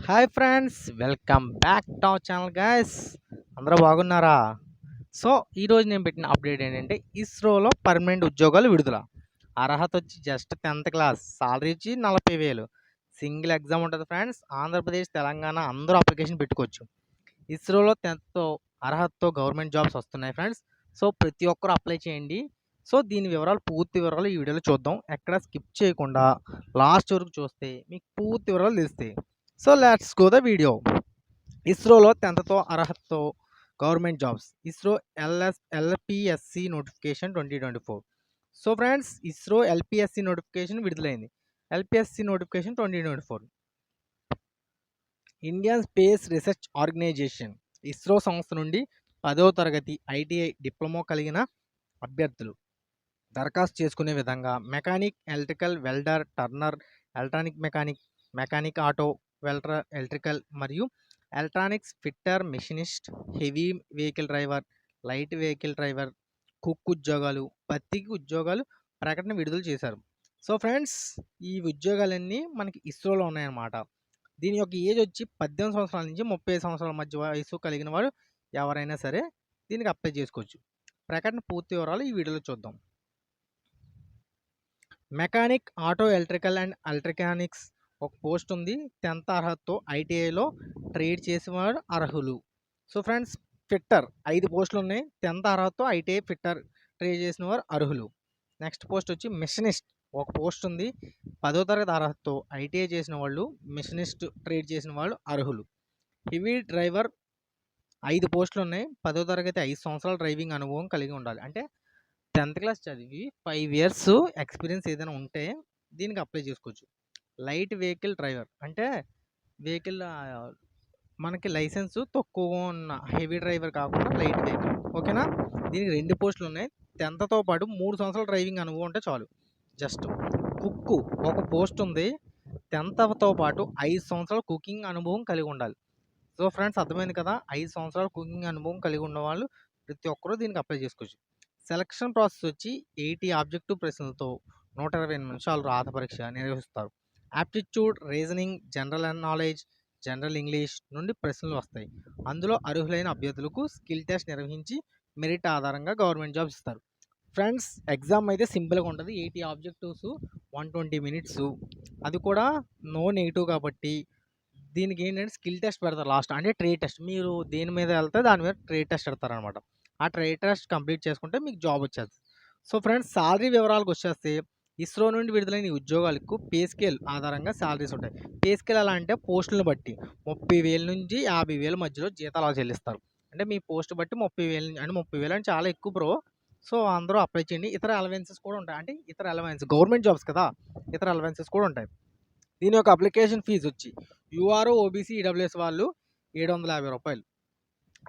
Hi friends, welcome back to our channel guys. అందరూ బాగున్నారా? So ఈరోజు నేను పెట్టిన అప్డేట్ ఏంటంటే ఇస్రోలో పర్మనెంట్ ఉద్యోగాలు విడుదల. అర్హత వచ్చి జస్ట్ 10th క్లాస్, సాలరీ వచ్చి 40,000. సింగిల్ ఎగ్జామ్ ఉంటుంది ఫ్రెండ్స్. ఆంధ్రప్రదేశ్, తెలంగాణ అందరూ అప్లికేషన్ పెట్టుకోవచ్చు. ఇస్రోలో 10th అర్హతతో గవర్నమెంట్ జాబ్స్ వస్తున్నాయి ఫ్రెండ్స్. సో ప్రతి ఒక్కరు అప్లై చేయండి. సో దీని వివరాలు, పూర్తి వివరాలు ఈ వీడియోలో చూద్దాం. ఎక్కడ స్కిప్ చేయకుండా లాస్ట్ వరకు చూస్తే మీకు పూర్తి వివరాలు తెలుస్తాయి. So let's go the video. ఇస్రోలో 10th అర్హతతో government jobs. ISRO LPSC notification 2024. So friends, ISRO LPSC notification విడుదలైంది. LPSC notification 2024. Indian space research organisation ISRO సంస్థ నుండి 10వ తరగతి ఐటీఐ డిప్లొమా కలిగిన అభ్యర్థులు దరఖాస్తు చేసుకునే విధంగా mechanic, electrical, welder, turner, electronic mechanic auto, welder, electrical మరియు electronics fitter, machinist, heavy vehicle driver, light vehicle driver, cook ఉద్యోగాలు, పత్తికి ఉద్యోగాలు ప్రకటన విడుదల చేశారు. సో ఫ్రెండ్స్, ఈ ఉద్యోగాలన్నీ మనకి ఇస్రోలో ఉన్నాయన్నమాట. దీని యొక్క ఏజ్ వచ్చి 18 సంవత్సరాల నుంచి 35 సంవత్సరాల మధ్య వయసు కలిగిన వారు ఎవరైనా సరే దీనికి అప్లై చేసుకోవచ్చు. ప్రకటన పూర్తి వివరాలు ఈ వీడియోలో చూద్దాం. Mechanic, auto, electrical and electronics ఒక పోస్ట్ ఉంది. 10th అర్హతతో ఐటీఐలో ట్రేడ్ చేసేవారు అర్హులు. సో ఫ్రెండ్స్, ఫిట్టర్ 5 పోస్టులు ఉన్నాయి. 10th అర్హతతో ఐటీఐ ఫిట్టర్ ట్రేడ్ చేసిన వారు అర్హులు. నెక్స్ట్ పోస్ట్ వచ్చి మెషినిస్ట్ ఒక పోస్ట్ ఉంది. 10వ తరగతి అర్హతతో ఐటీఐ చేసిన వాళ్ళు, మెషినిస్ట్ ట్రేడ్ చేసిన వాళ్ళు అర్హులు. హెవీ డ్రైవర్ 5 పోస్టులు ఉన్నాయి. 10వ తరగతి 5 సంవత్సరాల డ్రైవింగ్ అనుభవం కలిగి ఉండాలి. అంటే 10th క్లాస్ చదివి 5 ఇయర్స్ ఎక్స్పీరియన్స్ ఏదైనా ఉంటే దీనికి అప్లై చేసుకోవచ్చు. లైట్ వెహికల్ డ్రైవర్ అంటే వెహికల్ మనకి లైసెన్స్ తక్కువగా ఉన్న హెవీ డ్రైవర్ కాకుండా లైట్ వెహికల్, ఓకేనా. దీనికి 2 పోస్టులు ఉన్నాయి. 10థతో పాటు 3 సంవత్సరాల డ్రైవింగ్ అనుభవం ఉంటే చాలు. జస్ట్ కుక్కు ఒక పోస్ట్ ఉంది. 10థతో పాటు 5 సంవత్సరాల కుకింగ్ అనుభవం కలిగి ఉండాలి. సో ఫ్రెండ్స్, అర్థమైంది కదా. 5 సంవత్సరాల కుకింగ్ అనుభవం కలిగి ఉన్న వాళ్ళు ప్రతి ఒక్కరూ దీనికి అప్లై చేసుకోవచ్చు. సెలక్షన్ ప్రాసెస్ వచ్చి 80 ఆబ్జెక్టివ్ ప్రశ్నలతో 120 నిమిషాలు రాత పరీక్ష నిర్వహిస్తారు. Aptitude, reasoning, general knowledge, general English నుండి ప్రశ్నలు వస్తాయి. అందులో అర్హులైన అభ్యర్థులకు స్కిల్ టెస్ట్ నిర్వహించి మెరిట్ ఆధారంగా గవర్నమెంట్ జాబ్స్ ఇస్తారు. ఫ్రెండ్స్, ఎగ్జామ్ అయితే సింపుల్గా ఉంటుంది. 80 ఆబ్జెక్టివ్స్, 120 మినిట్స్. అది కూడా నో నెగిటివ్ కాబట్టి దీనికి ఏంటంటే స్కిల్ టెస్ట్ పెడతారు లాస్ట్. అంటే ట్రేడ్ టెస్ట్. మీరు దేని మీద వెళ్తే దాని మీద ట్రేడ్ టెస్ట్ పెడతారనమాట. ఆ ట్రేడ్ టెస్ట్ కంప్లీట్ చేసుకుంటే మీకు జాబ్ వచ్చేస్తుంది. సో ఫ్రెండ్స్, సాలరీ వివరాలకు వచ్చేస్తే ఇస్రో నుండి విడుదలైన ఈ ఉద్యోగాలకు పే స్కేల్ ఆధారంగా సాలరీస్ ఉంటాయి. పే స్కేల్ ఎలా అంటే పోస్టులను బట్టి 30,000 నుంచి 50,000 మధ్యలో జీతాలు చెల్లిస్తారు. అంటే మీ పోస్ట్ బట్టి 30,000 అంటే 30,000 అంటే చాలా ఎక్కువ బ్రో. సో అందరూ అప్లై చేయండి. ఇతర అలవెన్సెస్ కూడా ఉంటాయి. అంటే ఇతర అలవెన్స్ గవర్నమెంట్ జాబ్స్ కదా, ఇతర అలవెన్సెస్ కూడా ఉంటాయి. దీని యొక్క అప్లికేషన్ ఫీజు వచ్చి యూఆర్ఓ, ఓబీసీ, ఈడబ్ల్యూఎస్ వాళ్ళు 750 రూపాయలు.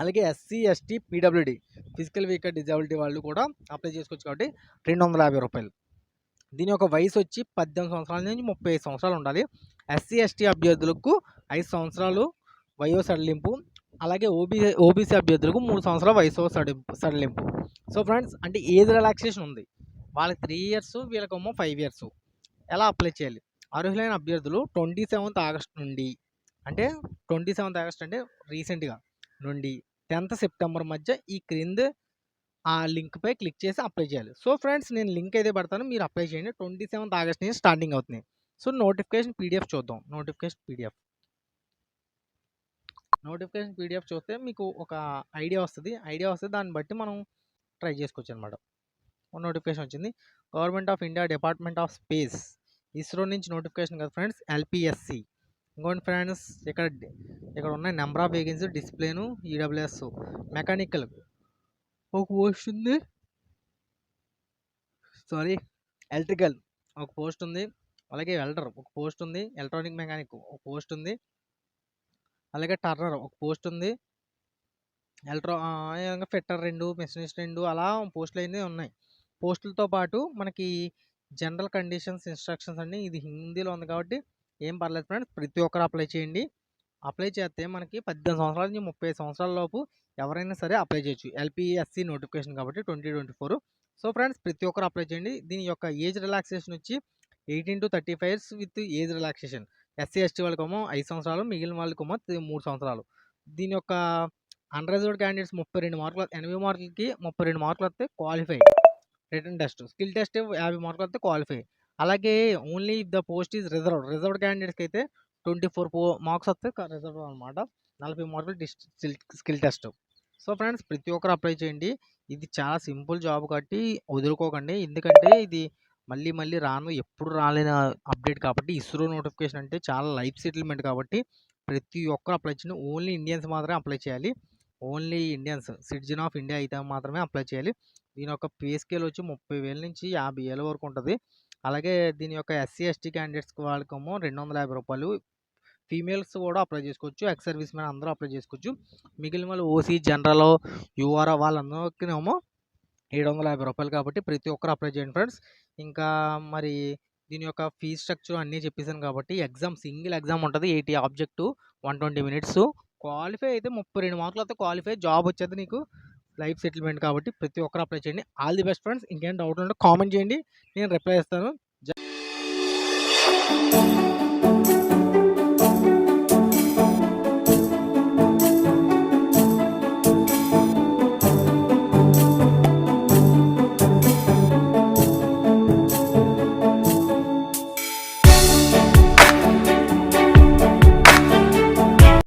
అలాగే SC, ST, PWD physical weaker disability వాళ్ళు కూడా అప్లై చేసుకోవచ్చు కాబట్టి 250 రూపాయలు. దీని యొక్క వయసు వచ్చి 18 సంవత్సరాల నుంచి 35 సంవత్సరాలు ఉండాలి. ఎస్సీ, ఎస్టీ అభ్యర్థులకు 5 సంవత్సరాలు వయో సడలింపు. అలాగే ఓబీసీ అభ్యర్థులకు 3 సంవత్సరాల వయసు సడలింపు. సో ఫ్రెండ్స్, అంటే ఏజ్ రిలాక్సేషన్ ఉంది. వాళ్ళకి 3 ఇయర్స్, వీళ్ళకేమో 5 ఇయర్స్. ఎలా అప్లై చేయాలి? అర్హులైన అభ్యర్థులు 27th ఆగస్ట్ నుండి, అంటే 27th ఆగస్ట్ అంటే రీసెంట్గా నుండి 10th సెప్టెంబర్ మధ్య ఈ క్రింద ఆ లింక్పై క్లిక్ చేసి అప్లై చేయాలి. సో ఫ్రెండ్స్, నేను లింక్ అయితే పెడతాను, మీరు అప్లై చేయండి. 27th ఆగస్ట్ నుంచి స్టార్టింగ్ అవుతుంది. సో నోటిఫికేషన్ పీడిఎఫ్ చూద్దాం. నోటిఫికేషన్ పీడిఎఫ్ చూస్తే మీకు ఒక ఐడియా వస్తుంది. దాన్ని బట్టి మనం ట్రై చేసుకోవచ్చు అనమాట. నోటిఫికేషన్ వచ్చింది. Government of India, department of space, ISRO నుంచి నోటిఫికేషన్ కదా ఫ్రెండ్స్. ఎల్పిఎస్సి. ఇంకోటి ఫ్రెండ్స్, ఇక్కడ ఉన్న నెంబర్ ఆఫ్ వేకెన్సీ డిస్ప్లేను. ఈడబ్ల్యూఎస్ మెకానికల్ ఒక పోస్ట్ ఉంది. ఎలక్ట్రికల్ ఒక పోస్ట్ ఉంది. అలాగే వెల్డర్ ఒక పోస్ట్ ఉంది. ఎలక్ట్రానిక్ మెకానిక్ ఒక పోస్ట్ ఉంది. అలాగే టర్నర్ ఒక పోస్ట్ ఉంది. ఫిట్టర్ 2, మెషినిస్ట్ 2 అలా పోస్టులు అయితే ఉన్నాయి. పోస్టులతో పాటు మనకి జనరల్ కండిషన్స్, ఇన్స్ట్రక్షన్స్ అన్నీ ఇది హిందీలో ఉంది కాబట్టి ఏం పర్లేదు ఫ్రెండ్స్, ప్రతి ఒక్కరు అప్లై చేయండి. అప్లై చేస్తే మనకి 18 సంవత్సరాల నుంచి 30 సంవత్సరాల లోపు ఎవరైనా సరే అప్లై చేయొచ్చు. ఎల్పిఎస్సి నోటిఫికేషన్ కాబట్టి 2024. సో ఫ్రెండ్స్, ప్రతి ఒక్కరు అప్లై చేయండి. దీని యొక్క ఏజ్ రిలాక్సేషన్ వచ్చి 18 to 35 years with age relaxation. SC ST వాళ్ళకేమో 5 సంవత్సరాలు, మిగిలిన వాళ్ళకేమో 3 సంవత్సరాలు. దీని యొక్క అన్‌రిజర్వ్డ్ క్యాండిడేట్స్ 32 మార్కులు, 80 మార్కులకి 32 మార్కులు వస్తే qualify. Written test, skill test 50 మార్కులు వస్తే క్వాలిఫై. అలాగే only if the post is reserved క్యాండిడేట్స్కి అయితే 24 మార్క్స్ వస్తే రిజర్వ్ అనమాట. 40 మార్కులు స్కిల్ టెస్ట్. సో ఫ్రెండ్స్, ప్రతి ఒక్కరు అప్లై చేయండి. ఇది చాలా సింపుల్ జాబ్ కాబట్టి వదులుకోకండి. ఎందుకంటే ఇది మళ్ళీ మళ్ళీ ఎప్పుడు రాలేని అప్డేట్ కాబట్టి. ఇస్రో నోటిఫికేషన్ అంటే చాలా లైఫ్ సెటిల్మెంట్ కాబట్టి ప్రతి ఒక్కరు అప్లై చేయండి. ఓన్లీ ఇండియన్స్ మాత్రమే అప్లై చేయాలి. Only Indians, citizen of India అయితే మాత్రమే అప్లై చేయాలి. దీని యొక్క పే స్కేల్ వచ్చి 30,000 నుంచి 50,000 వరకు ఉంటుంది. అలాగే దీని యొక్క ఎస్సీ ఎస్టీ క్యాండిడేట్స్ వాళ్ళకేమో 250 రూపాయలు. ఫీమేల్స్ కూడా అప్లై చేసుకోవచ్చు. ఎక్స్ సర్వీస్ మ్యాన్ అందరూ అప్లై చేసుకోవచ్చు. మిగిలిన వాళ్ళు ఓసీ, జనరల్, యూఆర్ వాళ్ళందరికీనేమో 750 రూపాయలు కాబట్టి ప్రతి ఒక్కరు అప్లై చేయండి ఫ్రెండ్స్. ఇంకా మరి దీని యొక్క ఫీజ్ స్ట్రక్చర్ అన్నీ చెప్పేసాను కాబట్టి సింగిల్ ఎగ్జామ్ ఉంటుంది. 80 ఆబ్జెక్టు, 120 మినిట్స్. క్వాలిఫై అయితే 32 మార్కులు అయితే క్వాలిఫై, జాబ్ వచ్చేది నీకు లైఫ్ సెటిల్మెంట్ కాబట్టి ప్రతి ఒక్కరు అప్లై చేయండి. All the best friends. ఇంకేం డౌట్ ఉంటే కామెంట్ చేయండి, నేను రిప్లై ఇస్తాను.